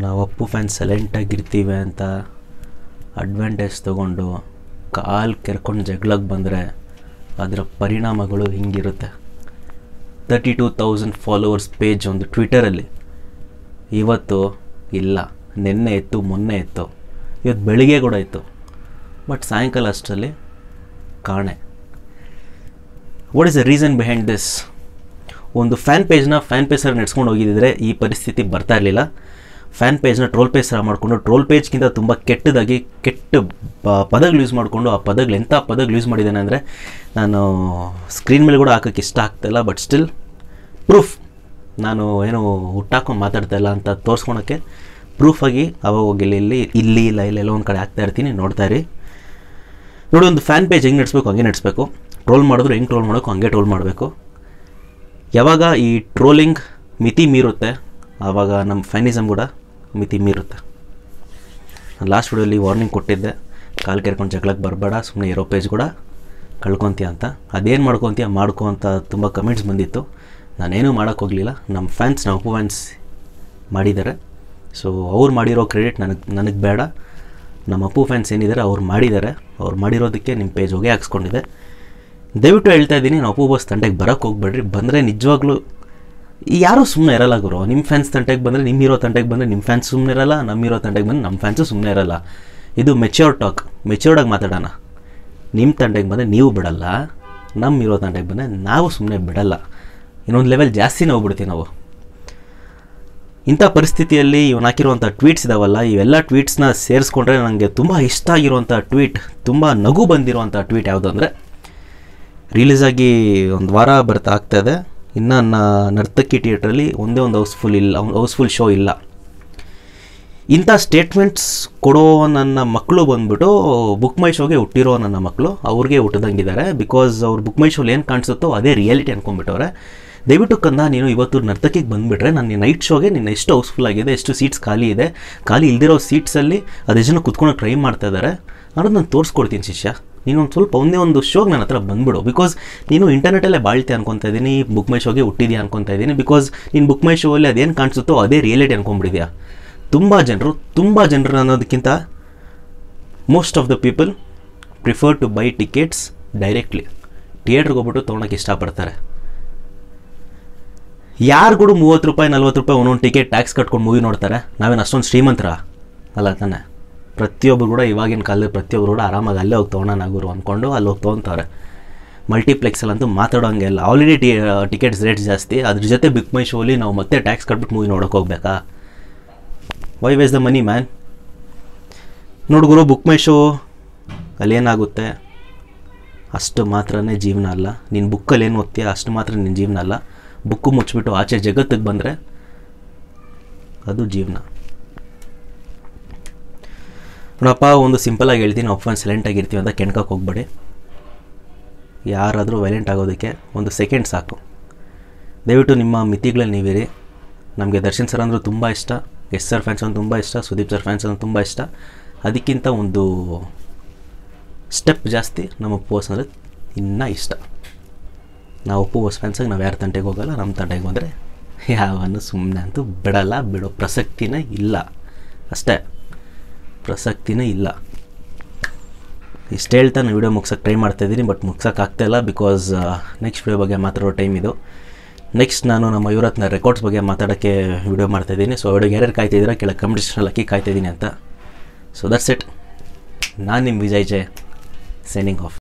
ನಾವು ಅಪ್ಪು ಫ್ಯಾನ್ಸ್ ಸೈಲೆಂಟಾಗಿರ್ತೀವಿ ಅಂತ ಅಡ್ವಾಂಟೇಜ್ ತೊಗೊಂಡು ಕಾಲು ಕೆರ್ಕೊಂಡು ಜಗಳಕ್ಕೆ ಬಂದರೆ ಅದರ ಪರಿಣಾಮಗಳು ಹಿಂಗಿರುತ್ತೆ. 32,000 ಫಾಲೋವರ್ಸ್ ಪೇಜ್ ಒಂದು ಟ್ವಿಟರಲ್ಲಿ ಇವತ್ತು ಇಲ್ಲ, ನಿನ್ನೆ ಇತ್ತು, ಮೊನ್ನೆ ಇತ್ತು, ಇವತ್ತು ಬೆಳಿಗ್ಗೆ ಕೂಡ ಇತ್ತು, ಬಟ್ ಸಾಯಂಕಾಲ ಅಷ್ಟರಲ್ಲಿ ಕಾಣೆ. What is the reason behind this? ಒಂದು ಫ್ಯಾನ್ ಪೇಜರ್ ನಡೆಸ್ಕೊಂಡು ಹೋಗಿದ್ದರೆ ಈ ಪರಿಸ್ಥಿತಿ ಬರ್ತಾ ಇರಲಿಲ್ಲ. ಫ್ಯಾನ್ ಪೇಜ್ನ ಟ್ರೋಲ್ ಪೇಜ್ ಮಾಡಿಕೊಂಡು ಟ್ರೋಲ್ ಪೇಜ್ಗಿಂತ ತುಂಬ ಕೆಟ್ಟದಾಗಿ ಕೆಟ್ಟ ಪದಗಳು ಯೂಸ್ ಮಾಡಿಕೊಂಡು ಆ ಪದಗಳು ಎಂಥ ಪದಗಳು ಯೂಸ್ ಮಾಡಿದ್ದೇನೆ ಅಂದರೆ ನಾನು ಸ್ಕ್ರೀನ್ ಮೇಲೆ ಕೂಡ ಹಾಕೋಕ್ಕೆ ಇಷ್ಟ ಆಗ್ತಾಯಿಲ್ಲ. ಬಟ್ ಸ್ಟಿಲ್ ಪ್ರೂಫ್, ನಾನು ಏನು ಹುಟ್ಟಾಕೊಂಡು ಮಾತಾಡ್ತಾ ಇಲ್ಲ ಅಂತ ತೋರಿಸ್ಕೊಳಕ್ಕೆ ಪ್ರೂಫಾಗಿ ಅವಾಗ ಇಲ್ಲಿ ಇಲ್ಲ ಒಂದು ಕಡೆ ಹಾಕ್ತಾ ಇರ್ತೀನಿ, ನೋಡ್ತಾ ಇರಿ. ನೋಡಿ, ಒಂದು ಫ್ಯಾನ್ ಪೇಜ್ ಹೆಂಗೆ ನಡೆಸ್ಬೇಕು ಹಂಗೆ ನಡೆಸಬೇಕು. ಟ್ರೋಲ್ ಮಾಡಿದ್ರು ಹೆಂಗೆ ಟ್ರೋಲ್ ಮಾಡೋಕ್ಕೋ ಹಂಗೆ ಟ್ರೋಲ್ ಮಾಡಬೇಕು. ಯಾವಾಗ ಈ ಟ್ರೋಲಿಂಗ್ ಮಿತಿ ಮೀರುತ್ತೆ ಆವಾಗ ನಮ್ಮ ಫ್ಯಾನಿಸಮ್ ಕೂಡ ಮಿತಿ ಮೀರುತ್ತೆ. ಲಾಸ್ಟ್ ವಿಡಿಯೋಲಿ ವಾರ್ನಿಂಗ್ ಕೊಟ್ಟಿದ್ದೆ, ಕಾಲು ಕೆರ್ಕೊಂಡು ಜಗಳಕ್ಕೆ ಬರಬೇಡ, ಸುಮ್ಮನೆ ಇರೋ ಪೇಜ್ ಕೂಡ ಕಳ್ಕೊತೀಯ ಅಂತ. ಅದೇನು ಮಾಡ್ಕೊ ಅಂತ ತುಂಬ ಕಮೆಂಟ್ಸ್ ಬಂದಿತ್ತು. ನಾನೇನೂ ಮಾಡೋಕ್ಕೋಗಲಿಲ್ಲ. ನಮ್ಮ ಅಪ್ಪು ಫ್ಯಾನ್ಸ್ ಮಾಡಿದ್ದಾರೆ. ಸೊ ಅವ್ರು ಮಾಡಿರೋ ಕ್ರೆಡಿಟ್ ನನಗೆ ಬೇಡ. ನಮ್ಮ ಅಪ್ಪು ಫ್ಯಾನ್ಸ್ ಏನಿದ್ದಾರೆ ಅವ್ರು ಮಾಡಿದ್ದಾರೆ. ಅವ್ರು ಮಾಡಿರೋದಕ್ಕೆ ನಿಮ್ಮ ಪೇಜ್ ಹೋಗಿ ಹಾಕ್ಸ್ಕೊಂಡಿದೆ. ದಯವಿಟ್ಟು ಹೇಳ್ತಾ ಇದ್ದೀನಿ, ನಾವು ಅಪ್ಪು ಬಾಸ್ ತಂಟೆಗೆ ಬರೋಕ್ಕೆ ಹೋಗ್ಬೇಡ್ರಿ. ಬಂದರೆ ನಿಜವಾಗ್ಲೂ ಯಾರೂ ಸುಮ್ಮನೆ ಇರಲ್ಲ ಗುರು. ನಿಮ್ಮ ಫ್ಯಾನ್ಸ್ ತಂಟೆಗೆ ಬಂದರೆ, ನಿಮ್ಮ ಹೀರೋ ತಂಟೆಗೆ ಬಂದರೆ ನಿಮ್ಮ ಫ್ಯಾನ್ಸ್ ಸುಮ್ಮನೆ ಇರಲ್ಲ, ನಮ್ಮ ಹೀರೋ ತಂಟೆಗೆ ಬಂದರೆ ನಮ್ಮ ಫ್ಯಾನ್ಸು ಸುಮ್ಮನೆ ಇರಲ್ಲ. ಇದು ಮೆಚ್ಯೂರ್ ಟಾಕ್, ಮೆಚ್ಯೂರ್ಡಾಗಿ ಮಾತಾಡೋಣ. ನಿಮ್ಮ ತಂಟೆಗೆ ಬಂದರೆ ನೀವು ಬಿಡಲ್ಲ, ನಮ್ಮ ಹೀರೋ ತಂಟೆಗೆ ಬಂದರೆ ನಾವು ಸುಮ್ಮನೆ ಬಿಡಲ್ಲ. ಇನ್ನೊಂದು ಲೆವೆಲ್ ಜಾಸ್ತಿನೇ ಹೋಗ್ಬಿಡ್ತೀವಿ ನಾವು. ಇಂಥ ಪರಿಸ್ಥಿತಿಯಲ್ಲಿ ಇವನು ಹಾಕಿರುವಂಥ ಟ್ವೀಟ್ಸ್ ಇದಾವಲ್ಲ, ಇವೆಲ್ಲ ಟ್ವೀಟ್ಸ್ನ ಸೇರಿಸ್ಕೊಂಡ್ರೆ ನನಗೆ ತುಂಬ ಇಷ್ಟ ಆಗಿರುವಂಥ ಟ್ವೀಟ್, ತುಂಬ ನಗು ಬಂದಿರುವಂಥ ಟ್ವೀಟ್ ಯಾವುದು ಅಂದರೆ, ರಿಲೀಸ್ ಆಗಿ ಒಂದು ವಾರ ಆಗ್ತಾಯಿದೆ, ಇನ್ನು ನರ್ತಕಿ ಥಿಯೇಟ್ರಲ್ಲಿ ಒಂದೇ ಒಂದು ಹೌಸ್ಫುಲ್ ಶೋ ಇಲ್ಲ. ಇಂಥ ಸ್ಟೇಟ್ಮೆಂಟ್ಸ್ ಕೊಡೋ ನನ್ನ ಮಕ್ಕಳು ಬಂದ್ಬಿಟ್ಟು ಬುಕ್ ಮೈ ಶೋಗೆ ಹುಟ್ಟಿರೋ ನನ್ನ ಮಕ್ಕಳು ಅವ್ರಿಗೆ ಹುಟ್ಟಿದಂಗಿದ್ದಾರೆ. ಬಿಕಾಸ್ ಅವ್ರು ಬುಕ್ ಮೈ ಶೋಲಿ ಏನು ಕಾಣಿಸುತ್ತೋ ಅದೇ ರಿಯಾಲಿಟಿ ಅಂದ್ಕೊಂಡ್ಬಿಟ್ಟವ್ರೆ. ದಯವಿಟ್ಟು ಕಂದ, ನೀನು ಇವತ್ತು ನರ್ತಕಿಗೆ ಬಂದುಬಿಟ್ರೆ ನಾನು ನೈಟ್ ಶೋಗೆ ನಿನ್ನ ಎಷ್ಟು ಹೌಸ್ಫುಲ್ ಆಗಿದೆ, ಎಷ್ಟು ಸೀಟ್ಸ್ ಖಾಲಿ ಇದೆ, ಖಾಲಿ ಇಲ್ದಿರೋ ಸೀಟ್ಸಲ್ಲಿ ಅದೆಷ್ಟು ಜನ ಕುತ್ಕೊಂಡು ಟ್ರೈ ಮಾಡ್ತಾ ಇದ್ದಾರೆ ಅನ್ನೋದು ನಾನು ತೋರಿಸ್ಕೊಡ್ತೀನಿ ಶಿಷ್ಯ. ನೀನೊಂದು ಸ್ವಲ್ಪ ಒಂದೇ ಒಂದು ಶೋಗೆ ನನ್ನ ಹತ್ರ ಬಂದುಬಿಡು. ಬಿಕಾಸ್ ನೀನು ಇಂಟರ್ನೆಟಲ್ಲೇ ಬಾಳ್ತೆ ಅನ್ಕೊತಾ ಇದ್ದೀನಿ, ಬುಕ್ ಮೈ ಶೋಗೆ ಹುಟ್ಟಿದ್ಯಾ ಅನ್ಕೊತಾ ಇದ್ದೀನಿ. ಬಿಕಾಸ್ ನೀನು ಬುಕ್ ಮೈ ಶೋ ಅಲ್ಲಿ ಅದೇನು ಕಾಣಿಸುತ್ತೋ ಅದೇ ರಿಯಾಲಿಟಿ ಅನ್ಕೊಂಡ್ಬಿಟ್ಟಿದ್ಯಾ. ತುಂಬ ಜನರು ಅನ್ನೋದಕ್ಕಿಂತ most of the people prefer to buy tickets directly. ಥಿಯೇಟ್ರಿಗೆ ಹೋಗ್ಬಿಟ್ಟು ತೊಗೊಳಕ್ಕೆ ಇಷ್ಟಪಡ್ತಾರೆ. ಯಾರಿಗೂ 30 ರೂಪಾಯಿ 40 ರೂಪಾಯಿ ಒಂದೊಂದು ಟಿಕೆಟ್ ಟ್ಯಾಕ್ಸ್ ಕಟ್ಕೊಂಡು ಮೂವಿ ನೋಡ್ತಾರೆ. ನಾವೇನು ಅಷ್ಟೊಂದು ಶ್ರೀಮಂತರ ಅಲ್ಲ ತಾನೆ. ಪ್ರತಿಯೊಬ್ಬರು ಕೂಡ ಇವಾಗಿನ ಕಾಲದಲ್ಲಿ ಪ್ರತಿಯೊಬ್ಬರು ಕೂಡ ಆರಾಮಾಗಿ ಅಲ್ಲೇ ಹೋಗಿ ತೊಗೊಳೋಣಾಗೋರು ಅಂದ್ಕೊಂಡು ಅಲ್ಲಿ ಹೋಗಿ ತೊಗೊತಾರೆ. ಮಲ್ಟಿಪ್ಲೆಕ್ಸಲ್ಲಂತೂ ಮಾತಾಡೋಂಗೆ ಇಲ್ಲ. ಆಲ್ರೆಡಿ ಟಿಕೆಟ್ಸ್ ರೇಟ್ಸ್ ಜಾಸ್ತಿ, ಅದ್ರ ಜೊತೆ ಬುಕ್ ಮೈ ಶೋಲಿ ನಾವು ಮತ್ತೆ ಟ್ಯಾಕ್ಸ್ ಕಟ್ಬಿಟ್ಟು ಮೂವಿ ನೋಡೋಕೆ ಹೋಗ್ಬೇಕಾ? Why waste the money man? ನೋಡ್ಗುರು, ಬುಕ್ ಮೈ ಶೋ ಅಲ್ಲೇನಾಗುತ್ತೆ ಅಷ್ಟು ಮಾತ್ರನೇ ಜೀವನ ಅಲ್ಲ. ನೀನು ಬುಕ್ಕಲ್ಲಿ ಏನು ಓದ್ತೀಯ ಅಷ್ಟು ಮಾತ್ರ ನಿನ್ನ ಜೀವನ ಅಲ್ಲ. ಬುಕ್ಕು ಮುಚ್ಚಿಬಿಟ್ಟು ಆಚೆ ಜಗತ್ತಿಗೆ ಬಂದರೆ ಅದು ಜೀವನ. ನೋಡಪ್ಪ, ಒಂದು ಸಿಂಪಲಾಗಿ ಹೇಳ್ತೀನಿ, ನಾವು ಫ್ಯಾನ್ ಸೈಲೆಂಟಾಗಿರ್ತೀವಿ ಅಂತ ಕೆಣ್ಕಕ್ಕೆ ಹೋಗ್ಬೇಡಿ. ಯಾರಾದರೂ ವೈಲೆಂಟ್ ಆಗೋದಕ್ಕೆ ಒಂದು ಸೆಕೆಂಡ್ ಸಾಕು. ದಯವಿಟ್ಟು ನಿಮ್ಮ ಮಿತಿಗಳಲ್ಲಿ ನೀವಿರಿ. ನಮಗೆ ದರ್ಶನ್ ಸರ್ ಅಂದರೂ ತುಂಬ ಇಷ್ಟ, ಎಸ್ ಸರ್ ಫ್ಯಾನ್ಸ್ ಅಂದ್ರೆ ತುಂಬ ಇಷ್ಟ, ಸುದೀಪ್ ಸರ್ ಫ್ಯಾನ್ಸ್ ಅಂದ್ರೆ ತುಂಬ ಇಷ್ಟ. ಅದಕ್ಕಿಂತ ಒಂದು ಸ್ಟೆಪ್ ಜಾಸ್ತಿ ನಮ್ಮ ಅಪ್ಪು ಬಾಸ್ ಅಂದರೆ ಇನ್ನೂ ಇಷ್ಟ. ನಾವು ಅಪ್ಪು ಬಾಸ್ ಫ್ಯಾನ್ಸಾಗಿ ನಾವು ಯಾರ ತಂಟೆಗೆ ಹೋಗಲ್ಲ. ನಮ್ಮ ತಂಟೆಗೆ ಬಂದರೆ ಯಾವನ್ನು ಸುಮ್ಮನೆ ಅಂತೂ ಬಿಡೋ ಪ್ರಸಕ್ತಿನೇ ಇಲ್ಲ. ಅಷ್ಟೇ, ಪ್ರಸಕ್ತಿನೇ ಇಲ್ಲ. ಇಷ್ಟು ಹೇಳ್ತಾ ನಾನು ವೀಡಿಯೋ ಮುಗ್ಸೋಕ್ಕೆ ಟ್ರೈ ಮಾಡ್ತಾಯಿದ್ದೀನಿ, ಬಟ್ ಮುಗ್ಸೋಕ್ಕಾಗ್ತಾಯಿಲ್ಲ. ಬಿಕಾಸ್ ನೆಕ್ಸ್ಟ್ ವೀಡಿಯೋ ಬಗ್ಗೆ ಮಾತಾಡೋ ಟೈಮ್ ಇದು. ನೆಕ್ಸ್ಟ್ ನಾನು ನಮ್ಮ ಯುವರತ್ನ ರೆಕಾರ್ಡ್ಸ್ ಬಗ್ಗೆ ಮಾತಾಡೋಕ್ಕೆ ವೀಡಿಯೋ ಮಾಡ್ತಾಯಿದ್ದೀನಿ. ಸೊ ವೀಡಿಯೋಗೆ ಯಾರ್ಯಾರು ಕಾಯ್ತಿದ್ದೀರಾ ಕೆಳಗೆ ಕಮೆಂಟ್ ಸೆಕ್ಷನಲ್ಲಿ ಹಾಕಿ ಕಾಯ್ತಾಯಿದ್ದೀನಿ ಅಂತ. So that's it. ನಾನು ನಿಮ್ಮ ವಿಜಯ್ ಜೆ, ಸೈನಿಂಗ್ ಆಫ್.